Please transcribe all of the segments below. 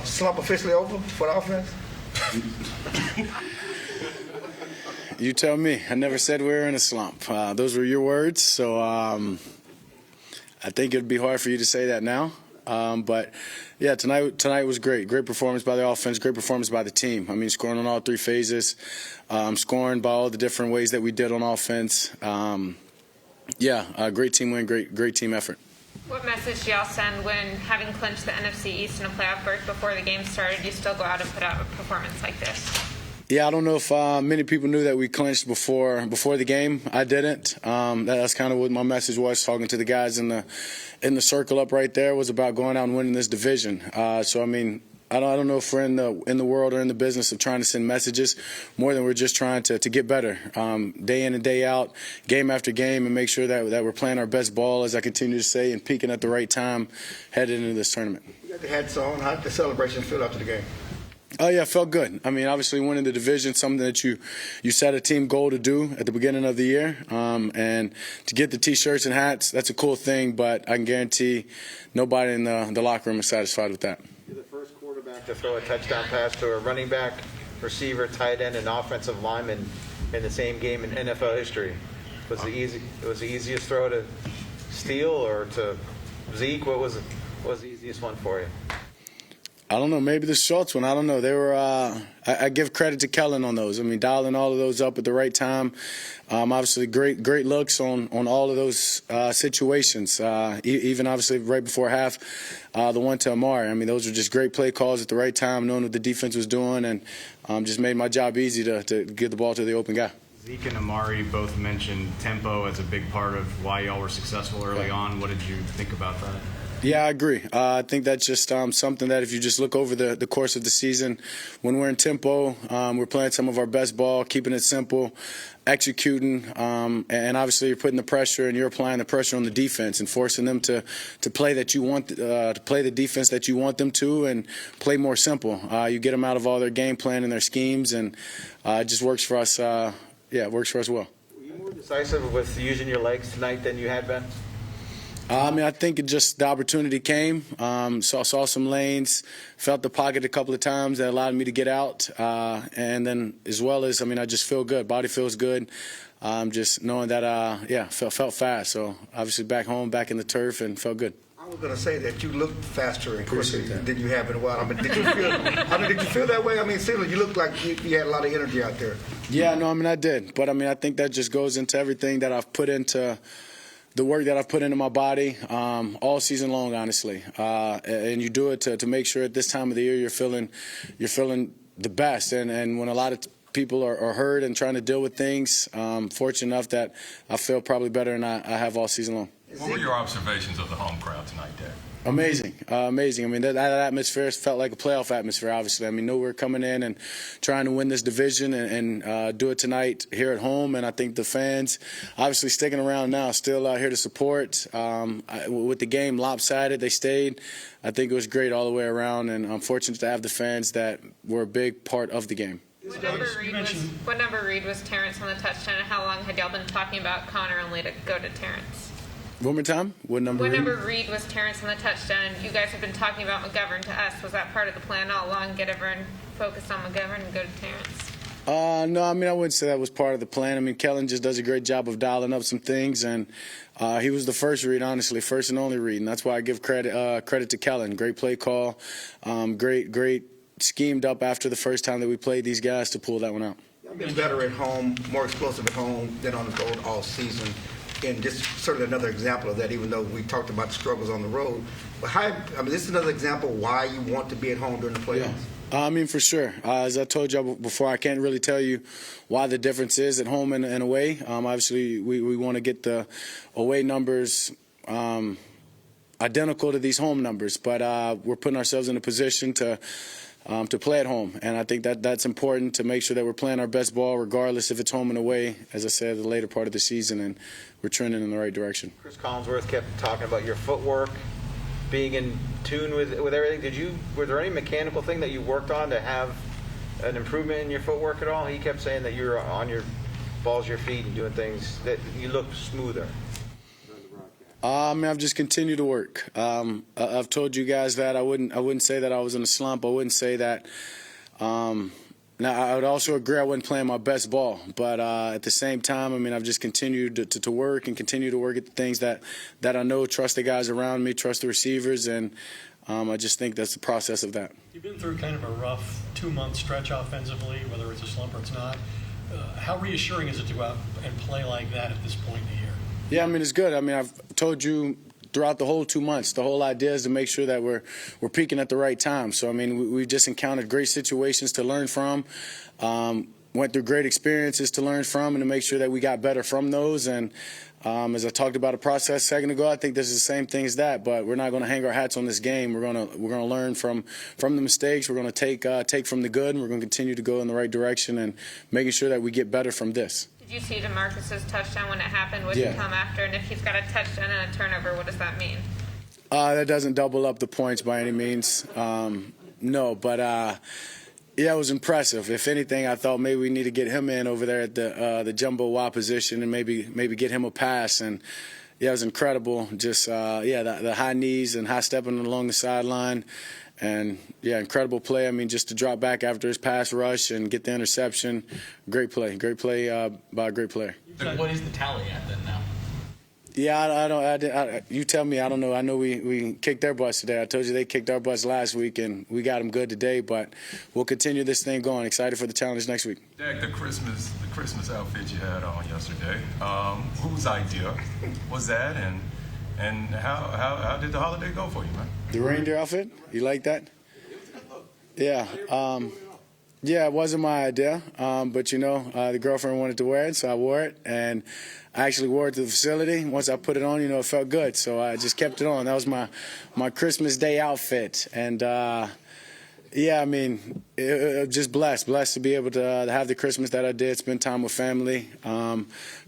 slump officially over for the offense? You tell me. I never said we were in a slump. Those were your words, so I think it would be hard for you to say that now. But, yeah, tonight was great. Great performance by the offense, great performance by the team. I mean, scoring on all three phases, scoring by all the different ways that we did on offense. Great team win, great team effort. What message do y'all send when, having clinched the NFC East in a playoff berth before the game started, you still go out and put out a performance like this? Yeah, I don't know if many people knew that we clinched before the game. I didn't. That's kind of what my message was, talking to the guys in the circle up right there, was about going out and winning this division. So, I mean, I don't know if we're in the world or in the business of trying to send messages more than we're just trying to get better day in and day out, game after game, and make sure that we're playing our best ball, as I continue to say, and peaking at the right time headed into this tournament. You got the hats on. How did the celebration feel after the game? Oh, yeah, it felt good. I mean, obviously winning the division, something that you set a team goal to do at the beginning of the year. And to get the T-shirts and hats, that's a cool thing, but I can guarantee nobody in the locker room is satisfied with that. You're the first quarterback to throw a touchdown pass to a running back, receiver, tight end, and offensive lineman in the same game in NFL history. Was the easiest throw to Steele or to Zeke? What was the easiest one for you? I don't know. Maybe the Schultz one. I don't know. They were. I give credit to Kellen on those. I mean, dialing all of those up at the right time. Obviously, great looks on all of those situations. Even obviously right before half, the one to Amari. I mean, those were just great play calls at the right time, knowing what the defense was doing, and just made my job easy to get the ball to the open guy. Zeke and Amari both mentioned tempo as a big part of why y'all were successful early on. What did you think about that? Yeah, I agree. I think that's just something that if you just look over the course of the season, when we're in tempo, we're playing some of our best ball, keeping it simple, executing, and obviously you're putting the pressure and you're applying the pressure on the defense and forcing them to play that you want to play the defense that you want them to and play more simple. You get them out of all their game plan and their schemes, and it just works for us. It works for us well. Were you more decisive with using your legs tonight than you had been? I mean, I think the opportunity came. Saw some lanes, felt the pocket a couple of times that allowed me to get out. And then as well as, I mean, I just feel good. Body feels good. Just knowing that, felt fast. So obviously back home, back in the turf, and felt good. I was going to say that you looked faster and quicker than you have in a while. I mean, did you feel that way? I mean, seriously, you looked like you had a lot of energy out there. Yeah, no, I mean, I did. But, I mean, I think that just goes into everything that I've put into the work that I've put into my body all season long, honestly. And you do it to make sure at this time of the year you're feeling the best. And when a lot of people are hurt and trying to deal with things, fortunate enough that I feel probably better than I have all season long. What were your observations of the home crowd tonight, Dak? Amazing. I mean, that atmosphere felt like a playoff atmosphere, obviously. I mean, we're coming in and trying to win this division and do it tonight here at home. And I think the fans, obviously sticking around now, still out here to support. With the game lopsided, they stayed. I think it was great all the way around, and I'm fortunate to have the fans that were a big part of the game. What number read was Terrence on the touchdown, and how long had y'all been talking about Connor only to go to Terrence? One more time? What number read was Terrence on the touchdown? You guys have been talking about McGovern to us. Was that part of the plan all along, get everyone focused on McGovern and go to Terrence? No, I mean, I wouldn't say that was part of the plan. I mean, Kellen just does a great job of dialing up some things, and he was the first read, honestly, first and only read, and that's why I give credit to Kellen. Great play call, great schemed up after the first time that we played these guys to pull that one out. You've been better at home, more explosive at home than on the road all season. And just sort of another example of that, even though we talked about the struggles on the road. But this is another example why you want to be at home during the playoffs. Yeah. I mean, for sure. As I told you before, I can't really tell you why the difference is at home and away. Obviously, we want to get the away numbers identical to these home numbers. But we're putting ourselves in a position to play at home. And I think that's important to make sure that we're playing our best ball regardless if it's home and away, as I said, the later part of the season, and we're trending in the right direction. Chris Collinsworth kept talking about your footwork, being in tune with everything. Were there any mechanical thing that you worked on to have an improvement in your footwork at all? He kept saying that you were on your balls, your feet, and doing things that you look smoother. I mean, I've just continued to work. I've told you guys that I wouldn't say that I was in a slump. I wouldn't say that. Now, I would also agree I wasn't playing my best ball, but at the same time, I mean, I've just continued to work and continue to work at the things that I know, trust the guys around me, trust the receivers, and I just think that's the process of that. You've been through kind of a rough 2-month stretch offensively, whether it's a slump or it's not. How reassuring is it to go out and play like that at this point in the year? Yeah, I mean, it's good. I mean, I've told you throughout the whole 2 months, the whole idea is to make sure that we're peaking at the right time. So, I mean, we've just encountered great situations to learn from, went through great experiences to learn from, and to make sure that we got better from those. And as I talked about a process a second ago, I think this is the same thing as that. But we're not going to hang our hats on this game. We're going to learn from the mistakes. We're going to take from the good, and we're going to continue to go in the right direction and making sure that we get better from this. Did you see Demarcus's touchdown when it happened? What did he come after? And if he's got a touchdown and a turnover, what does that mean? That doesn't double up the points by any means. No, but yeah, it was impressive. If anything, I thought maybe we need to get him in over there at the jumbo wide position and maybe get him a pass. And yeah, it was incredible. Just the high knees and high stepping along the sideline. And, yeah, incredible play. I mean, just to drop back after his pass rush and get the interception, great play by a great player. What is the tally at then now? Yeah, you tell me. I don't know. I know we kicked their butts today. I told you they kicked our butts last week, and we got them good today. But we'll continue this thing going. Excited for the challenge next week. Dak, the Christmas outfit you had on yesterday, whose idea was that, and how did the holiday go for you, man? The reindeer outfit? You like that? Yeah. Yeah, it wasn't my idea, but, the girlfriend wanted to wear it, so I wore it. And I actually wore it to the facility. Once I put it on, it felt good, so I just kept it on. That was my Christmas Day outfit. And, yeah, I mean, just blessed to be able to have the Christmas that I did, spend time with family,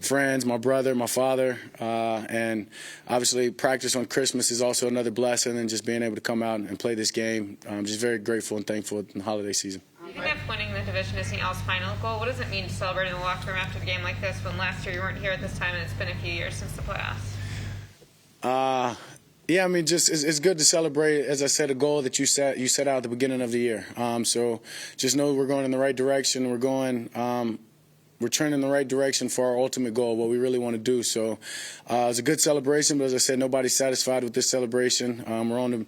friends, my brother, my father, and obviously practice on Christmas is also another blessing, and just being able to come out and play this game. I'm just very grateful and thankful in the holiday season. Do you think if winning the division is y'all's final goal, what does it mean to celebrate in the locker room after a game like this when last year you weren't here at this time and it's been a few years since the playoffs? Yeah, I mean, just it's good to celebrate, as I said, a goal that you set out at the beginning of the year. So just know we're going in the right direction. We're trending in the right direction for our ultimate goal, what we really want to do. So it's a good celebration, but as I said, nobody's satisfied with this celebration. We're on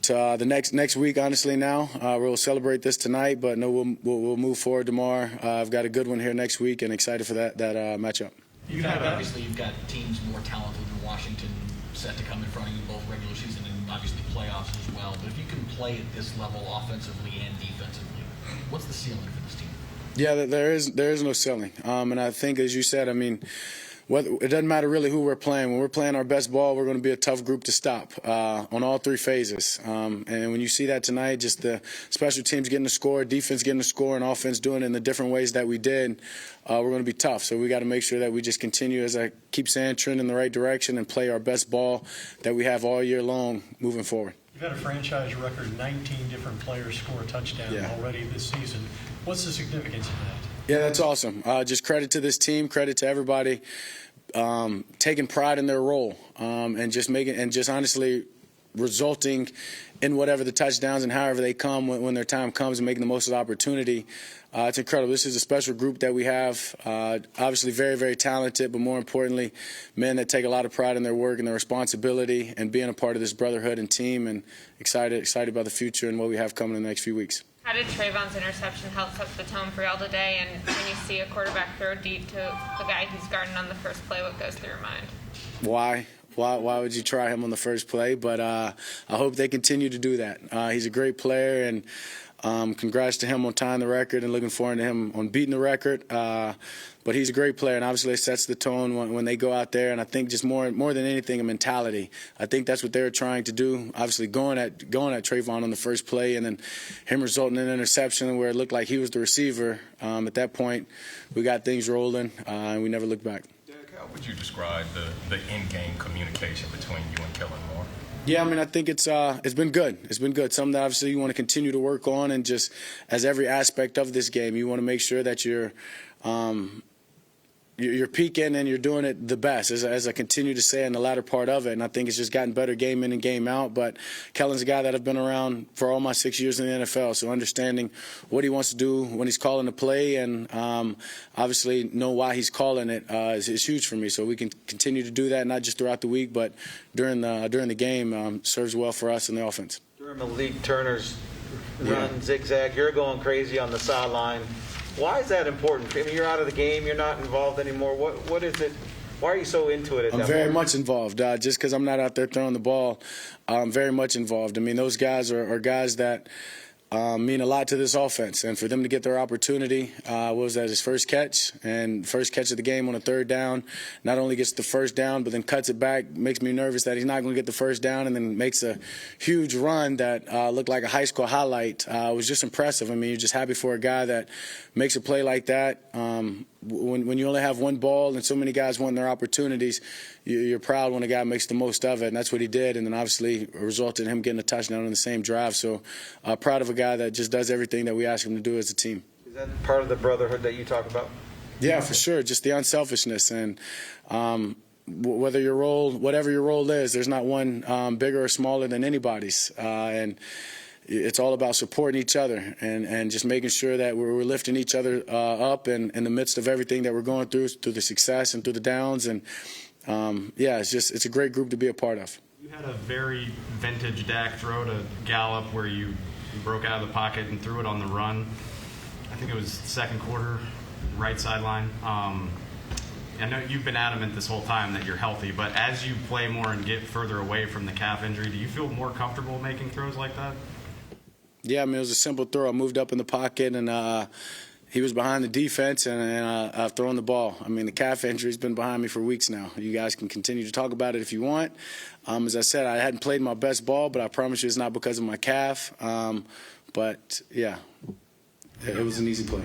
to the next week, honestly, now. We'll celebrate this tonight, but no, we'll move forward tomorrow. I've got a good one here next week and excited for that matchup. You've got teams more talented than Washington set to come in front of you, both regular season and obviously playoffs as well. But if you can play at this level offensively and defensively, what's the ceiling for this team? Yeah, there is no ceiling. And I think, as you said, I mean, it doesn't matter really who we're playing. When we're playing our best ball, we're going to be a tough group to stop on all three phases. And when you see that tonight, just the special teams getting the score, defense getting the score, and offense doing it in the different ways that we did, we're going to be tough. So we got to make sure that we just continue, as I keep saying, trend in the right direction and play our best ball that we have all year long moving forward. You've had a franchise record, 19 different players score a touchdown already this season. What's the significance of that? Yeah, that's awesome. Just credit to this team, credit to everybody taking pride in their role and just honestly resulting in whatever the touchdowns and however they come when their time comes and making the most of the opportunity. It's incredible. This is a special group that we have. Obviously very, very talented, but more importantly, men that take a lot of pride in their work and their responsibility and being a part of this brotherhood and team, and excited about the future and what we have coming in the next few weeks. How did Trayvon's interception help set the tone for y'all today? And when you see a quarterback throw deep to the guy he's guarding on the first play, what goes through your mind? Why would you try him on the first play? But I hope they continue to do that. He's a great player, and congrats to him on tying the record and looking forward to him on beating the record. But he's a great player, and obviously it sets the tone when they go out there. And I think just more than anything, a mentality. I think that's what they were trying to do. Obviously going at Trayvon on the first play, and then him resulting in an interception where it looked like he was the receiver. At that point, we got things rolling, and we never looked back. How would you describe the in-game communication between you and Kellen Moore? Yeah, I mean, I think it's been good. It's been good. Something that obviously you want to continue to work on, and just as every aspect of this game, you want to make sure that you're you're peaking and you're doing it the best, as I continue to say in the latter part of it. And I think it's just gotten better game in and game out. But Kellen's a guy that I've been around for all my 6 years in the NFL, so understanding what he wants to do when he's calling the play and obviously know why he's calling it is huge for me. So we can continue to do that, not just throughout the week, but during the game, serves well for us in the offense. During Malik Turner's run zigzag, you're going crazy on the sideline. Why is that important? I mean, you're out of the game. You're not involved anymore. What is it? Why are you so into it at that I'm very moment? much involved. Just because I'm not out there throwing the ball, I'm very much involved. I mean, those guys are guys that mean a lot to this offense. And for them to get their opportunity, what was that, his first catch? And first catch of the game on a third down. Not only gets the first down, but then cuts it back. Makes me nervous that he's not going to get the first down, and then makes a huge run that looked like a high school highlight. It was just impressive. I mean, you're just happy for a guy that makes a play like that. When you only have one ball and so many guys want their opportunities, you're proud when a guy makes the most of it, and that's what he did. And then obviously it resulted in him getting a touchdown on the same drive. So proud of a guy that just does everything that we ask him to do as a team. Is that part of the brotherhood that you talk about? Yeah, for sure. Just the unselfishness and whatever your role is, there's not one bigger or smaller than anybody's. And it's all about supporting each other and just making sure that we're lifting each other up in the midst of everything that we're going through the success and through the downs. And, it's a great group to be a part of. You had a very vintage Dak throw to Gallup where you broke out of the pocket and threw it on the run. I think it was second quarter, right sideline. I know you've been adamant this whole time that you're healthy, but as you play more and get further away from the calf injury, do you feel more comfortable making throws like that? Yeah, I mean, it was a simple throw. I moved up in the pocket, and he was behind the defense, and I've thrown the ball. I mean, the calf injury's been behind me for weeks now. You guys can continue to talk about it if you want. As I said, I hadn't played my best ball, but I promise you it's not because of my calf. But, yeah, it was an easy play.